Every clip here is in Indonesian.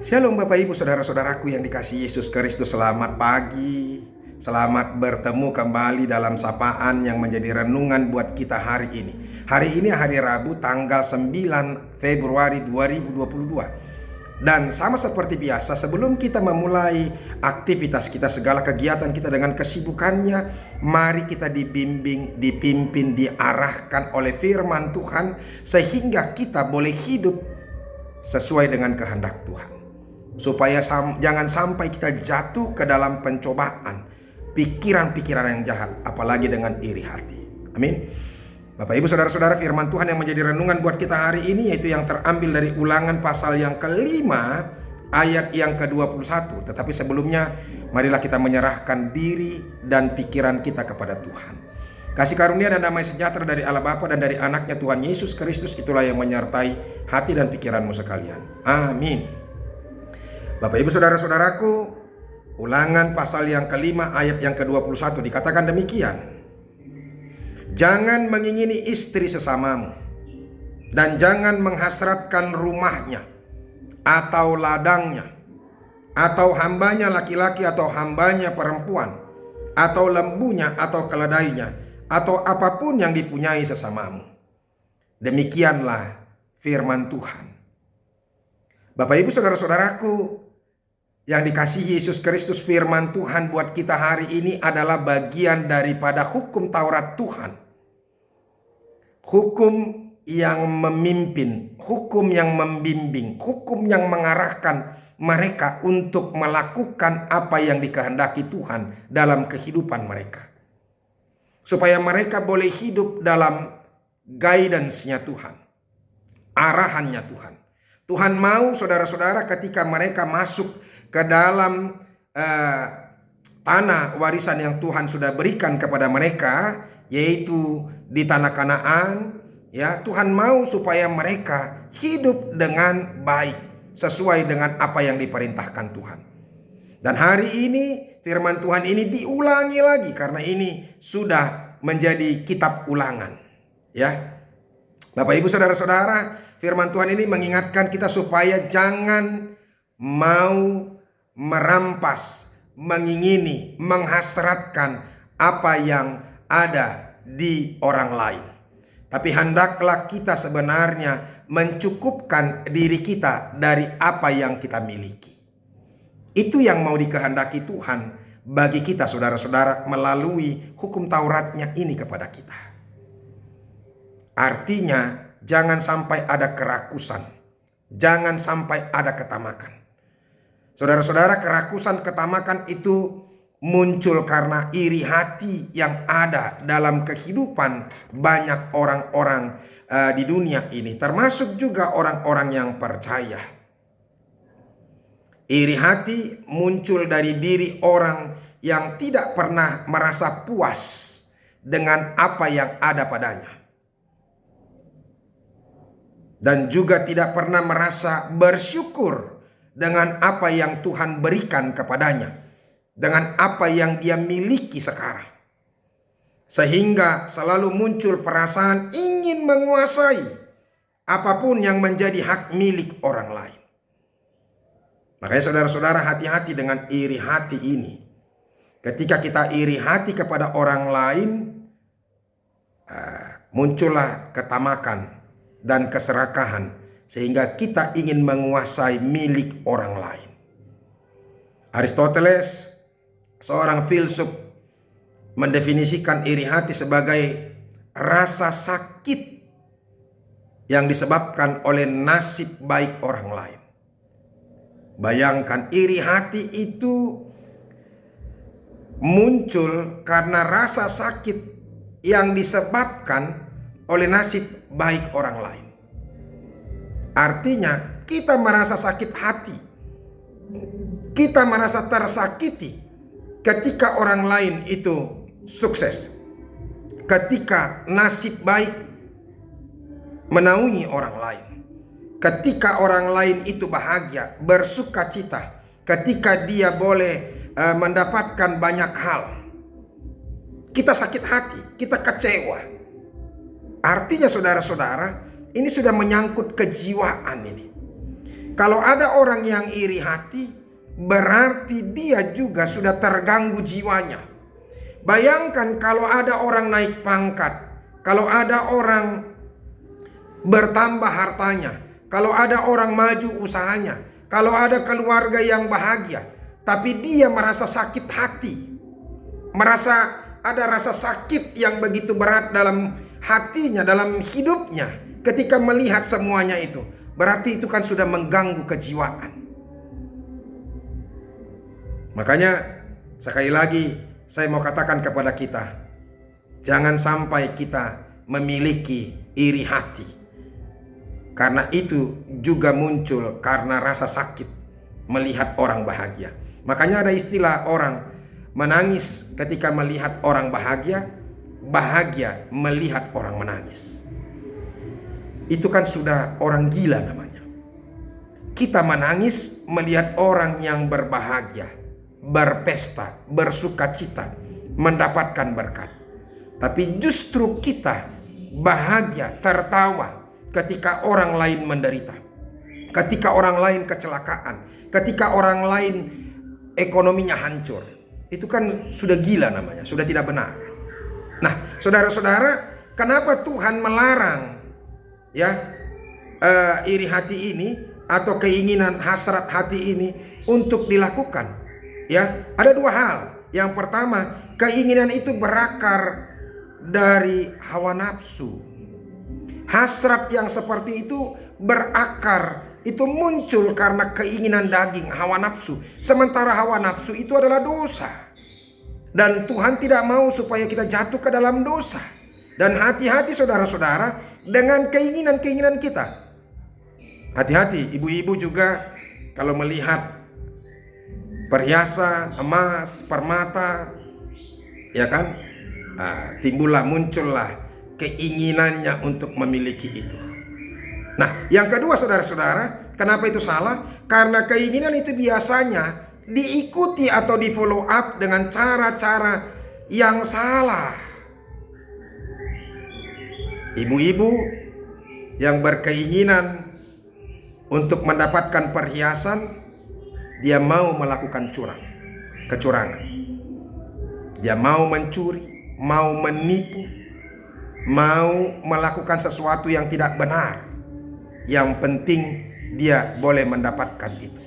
Shalom Bapak Ibu Saudara-saudaraku yang dikasihi Yesus Kristus. Selamat pagi. Selamat bertemu kembali dalam sapaan yang menjadi renungan buat kita hari ini. Hari ini hari Rabu tanggal 9 Februari 2022. Dan sama seperti biasa, sebelum kita memulai aktivitas kita, segala kegiatan kita dengan kesibukannya, mari kita dibimbing, dipimpin, diarahkan oleh firman Tuhan sehingga kita boleh hidup sesuai dengan kehendak Tuhan. Supaya jangan sampai kita jatuh ke dalam pencobaan, pikiran-pikiran yang jahat, apalagi dengan iri hati. Amin. Bapak Ibu Saudara-saudara, firman Tuhan yang menjadi renungan buat kita hari ini yaitu yang terambil dari Ulangan pasal yang kelima ayat yang ke-21. Tetapi sebelumnya marilah kita menyerahkan diri dan pikiran kita kepada Tuhan. Kasih karunia dan damai sejahtera dari Allah Bapa dan dari anaknya Tuhan Yesus Kristus itulah yang menyertai hati dan pikiranmu sekalian. Amin. Bapak Ibu Saudara-saudaraku, Ulangan pasal yang kelima ayat yang ke-21 dikatakan demikian. Jangan mengingini istri sesamamu, dan jangan menghasratkan rumahnya, atau ladangnya, atau hambanya laki-laki atau hambanya perempuan, atau lembunya atau keledainya, atau apapun yang dipunyai sesamamu. Demikianlah firman Tuhan. Bapak Ibu Saudara-saudaraku yang dikasihi Yesus Kristus, firman Tuhan buat kita hari ini adalah bagian daripada hukum Taurat Tuhan. Hukum yang memimpin, hukum yang membimbing, hukum yang mengarahkan mereka untuk melakukan apa yang dikehendaki Tuhan dalam kehidupan mereka. Supaya mereka boleh hidup dalam guidance-nya Tuhan, arahannya Tuhan. Tuhan mau saudara-saudara ketika mereka masuk ke dalam tanah warisan yang Tuhan sudah berikan kepada mereka, yaitu di tanah Kanaan, ya, Tuhan mau supaya mereka hidup dengan baik sesuai dengan apa yang diperintahkan Tuhan. Dan hari ini firman Tuhan ini diulangi lagi karena ini sudah menjadi kitab ulangan, ya. Bapak Ibu Saudara-saudara, firman Tuhan ini mengingatkan kita supaya jangan mau merampas, mengingini, menghasratkan apa yang ada di orang lain. Tapi hendaklah kita sebenarnya mencukupkan diri kita dari apa yang kita miliki. Itu yang mau dikehendaki Tuhan bagi kita saudara-saudara melalui hukum Tauratnya ini kepada kita. Artinya jangan sampai ada kerakusan, jangan sampai ada ketamakan. Saudara-saudara, kerakusan, ketamakan itu muncul karena iri hati yang ada dalam kehidupan banyak orang-orang di dunia ini, termasuk juga orang-orang yang percaya. Iri hati muncul dari diri orang yang tidak pernah merasa puas dengan apa yang ada padanya, dan juga tidak pernah merasa bersyukur dengan apa yang Tuhan berikan kepadanya, dengan apa yang dia miliki sekarang. Sehingga selalu muncul perasaan ingin menguasai apapun yang menjadi hak milik orang lain. Makanya saudara-saudara, hati-hati dengan iri hati ini. Ketika kita iri hati kepada orang lain, muncullah ketamakan dan keserakahan, sehingga kita ingin menguasai milik orang lain. Aristoteles, seorang filsuf, mendefinisikan iri hati sebagai rasa sakit yang disebabkan oleh nasib baik orang lain. Bayangkan, iri hati itu muncul karena rasa sakit yang disebabkan oleh nasib baik orang lain. Artinya kita merasa sakit hati, kita merasa tersakiti ketika orang lain itu sukses, ketika nasib baik menaungi orang lain, ketika orang lain itu bahagia, bersuka cita, ketika dia boleh mendapatkan banyak hal. Kita sakit hati, kita kecewa. Artinya saudara-saudara, ini sudah menyangkut kejiwaan ini. Kalau ada orang yang iri hati, berarti dia juga sudah terganggu jiwanya. Bayangkan kalau ada orang naik pangkat, kalau ada orang bertambah hartanya, kalau ada orang maju usahanya, kalau ada keluarga yang bahagia, tapi dia merasa sakit hati, merasa ada rasa sakit yang begitu berat dalam hatinya, dalam hidupnya ketika melihat semuanya itu, berarti itu kan sudah mengganggu kejiwaan. Makanya sekali lagi saya mau katakan kepada kita, jangan sampai kita memiliki iri hati. Karena itu juga muncul karena rasa sakit melihat orang bahagia. Makanya ada istilah orang menangis ketika melihat orang bahagia, bahagia melihat orang menangis. Itu kan sudah orang gila namanya. Kita menangis melihat orang yang berbahagia, berpesta, bersukacita, mendapatkan berkat. Tapi justru kita bahagia, tertawa ketika orang lain menderita, ketika orang lain kecelakaan, ketika orang lain ekonominya hancur. Itu kan sudah gila namanya, sudah tidak benar. Nah, saudara-saudara, kenapa Tuhan melarang iri hati ini atau keinginan hasrat hati ini untuk dilakukan? Ada dua hal. Yang pertama, keinginan itu berakar dari hawa nafsu. Hasrat yang seperti itu berakar, itu muncul karena keinginan daging, hawa nafsu. Sementara hawa nafsu itu adalah dosa. Dan Tuhan tidak mau supaya kita jatuh ke dalam dosa. Dan hati-hati saudara-saudara dengan keinginan-keinginan kita. Hati-hati, ibu-ibu juga kalau melihat perhiasan, emas, permata, muncullah keinginannya untuk memiliki itu. Nah, yang kedua saudara-saudara, kenapa itu salah? Karena keinginan itu biasanya diikuti atau di follow up dengan cara-cara yang salah. Ibu-ibu yang berkeinginan untuk mendapatkan perhiasan, dia mau melakukan kecurangan. Dia mau mencuri, mau menipu, mau melakukan sesuatu yang tidak benar. Yang penting dia boleh mendapatkan itu.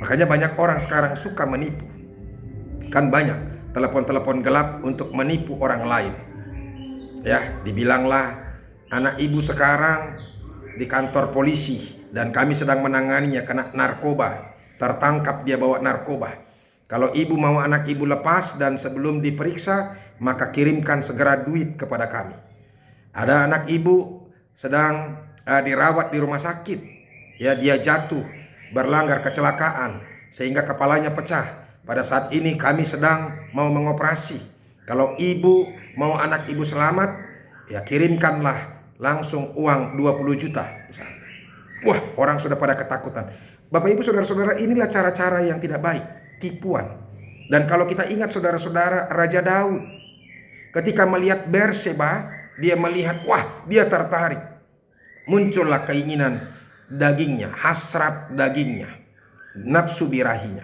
Makanya banyak orang sekarang suka menipu. Kan banyak telepon-telepon gelap untuk menipu orang lain. Dibilanglah anak ibu sekarang di kantor polisi dan kami sedang menanganinya kena narkoba. Tertangkap dia bawa narkoba. Kalau ibu mau anak ibu lepas dan sebelum diperiksa, maka kirimkan segera duit kepada kami. Ada anak ibu sedang dirawat di rumah sakit. Dia jatuh, berlanggar kecelakaan sehingga kepalanya pecah. Pada saat ini kami sedang mau mengoperasi. Kalau ibu mau anak ibu selamat, kirimkanlah langsung uang 20 juta misalnya. Wah, orang sudah pada ketakutan. Bapak ibu saudara-saudara, inilah cara-cara yang tidak baik, tipuan. Dan kalau kita ingat saudara-saudara, Raja Daud ketika melihat Berseba, dia melihat, dia tertarik. Muncullah keinginan dagingnya, hasrat dagingnya, nafsu birahinya.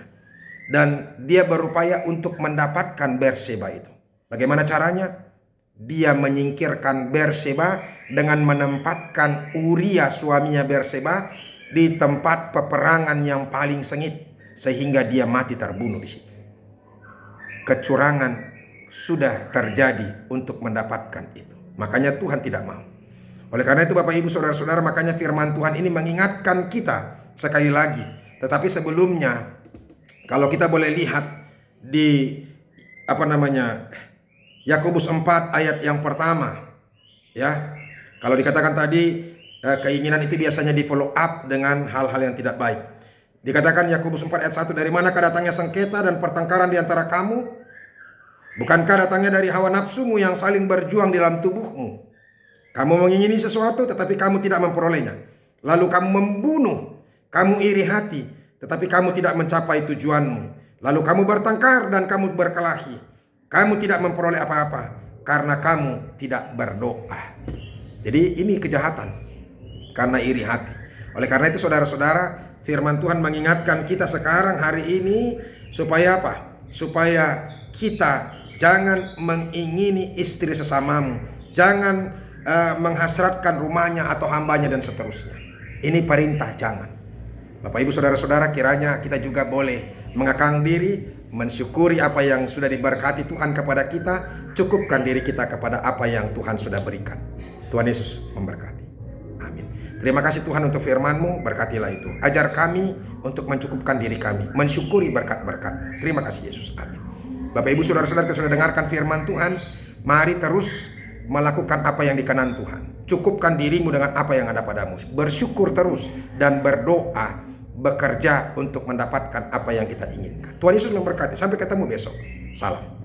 Dan dia berupaya untuk mendapatkan Berseba itu. Bagaimana caranya? Dia menyingkirkan Berseba dengan menempatkan Uria suaminya Berseba di tempat peperangan yang paling sengit, sehingga dia mati terbunuh di situ. Kecurangan sudah terjadi untuk mendapatkan itu. Makanya Tuhan tidak mau. Oleh karena itu Bapak Ibu Saudara-saudara, makanya firman Tuhan ini mengingatkan kita sekali lagi. Tetapi sebelumnya, kalau kita boleh lihat di Yakobus 4 ayat yang pertama, kalau dikatakan tadi keinginan itu biasanya di follow up dengan hal-hal yang tidak baik. Dikatakan Yakobus 4 ayat 1, dari manakah datangnya sengketa dan pertengkaran di antara kamu? Bukankah datangnya dari hawa nafsumu yang saling berjuang di dalam tubuhmu? Kamu mengingini sesuatu tetapi kamu tidak memperolehnya. Lalu kamu membunuh, kamu iri hati tetapi kamu tidak mencapai tujuanmu. Lalu kamu bertengkar dan kamu berkelahi. Kamu tidak memperoleh apa-apa karena kamu tidak berdoa. Jadi ini kejahatan karena iri hati. Oleh karena itu saudara-saudara, firman Tuhan mengingatkan kita sekarang hari ini supaya apa? Supaya kita jangan mengingini istri sesamamu, jangan menghasratkan rumahnya atau hambanya dan seterusnya. Ini perintah, jangan. Bapak ibu saudara-saudara, kiranya kita juga boleh mengekang diri, mensyukuri apa yang sudah diberkati Tuhan kepada kita, cukupkan diri kita kepada apa yang Tuhan sudah berikan. Tuhan Yesus memberkati. Amin. Terima kasih Tuhan untuk firman-Mu, berkatilah itu. Ajar kami untuk mencukupkan diri kami, mensyukuri berkat-berkat. Terima kasih Yesus. Amin. Bapak ibu saudara-saudara, kita sudah dengarkan firman Tuhan. Mari terus melakukan apa yang dikenan Tuhan. Cukupkan dirimu dengan apa yang ada padamu. Bersyukur terus dan berdoa, bekerja untuk mendapatkan apa yang kita inginkan. Tuhan Yesus memberkati. Sampai ketemu besok. Salam.